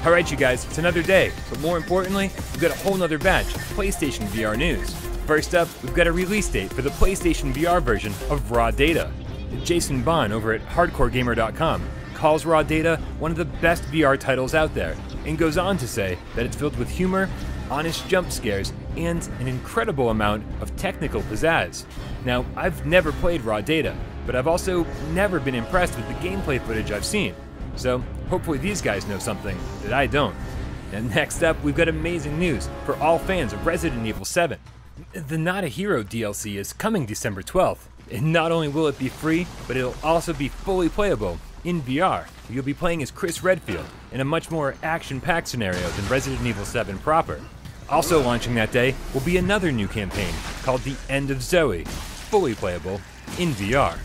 Alright you guys, it's another day, but more importantly, we've got a whole nother batch of PlayStation VR news. First up, we've got a release date for the PlayStation VR version of Raw Data. Jason Bond over at hardcoregamer.com calls Raw Data one of the best VR titles out there, and goes on to say that it's filled with humor, honest jump scares, and an incredible amount of technical pizzazz. Now, I've never played Raw Data, but I've also never been impressed with the gameplay footage I've seen. So, hopefully these guys know something that I don't. And next up, we've got amazing news for all fans of Resident Evil 7. The Not a Hero DLC is coming December 12th, and not only will it be free, but it'll also be fully playable in VR. You'll be playing as Chris Redfield in a much more action-packed scenario than Resident Evil 7 proper. Also launching that day will be another new campaign called The End of Zoe, fully playable in VR.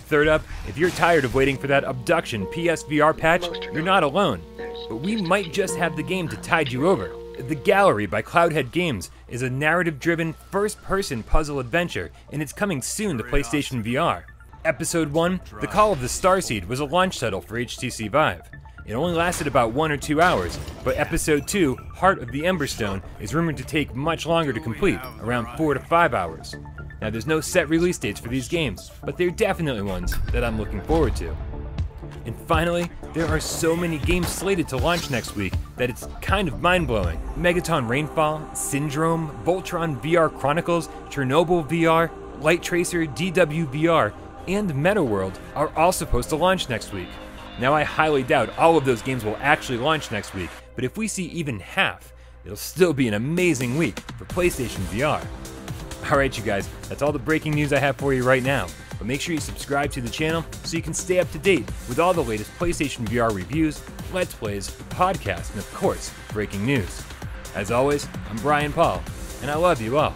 Third up, if you're tired of waiting for that abduction PSVR patch, you're not alone. But we might just have the game to tide you over. The Gallery by Cloudhead Games is a narrative-driven, first-person puzzle adventure, and it's coming soon to PlayStation VR. Episode 1, The Call of the Starseed, was a launch title for HTC Vive. It only lasted about 1 or 2 hours, but Episode 2, Heart of the Emberstone, is rumored to take much longer to complete, around 4 to 5 hours. Now, there's no set release dates for these games, but they're definitely ones that I'm looking forward to. And finally, there are so many games slated to launch next week that it's kind of mind-blowing. Megaton Rainfall, Syndrome, Voltron VR Chronicles, Chernobyl VR, Light Tracer DW VR, and MetaWorld are all supposed to launch next week. Now, I highly doubt all of those games will actually launch next week, but if we see even half, it'll still be an amazing week for PlayStation VR. Alright you guys, that's all the breaking news I have for you right now, but make sure you subscribe to the channel so you can stay up to date with all the latest PlayStation VR reviews, Let's Plays, podcasts, and of course, breaking news. As always, I'm Brian Paul, and I love you all.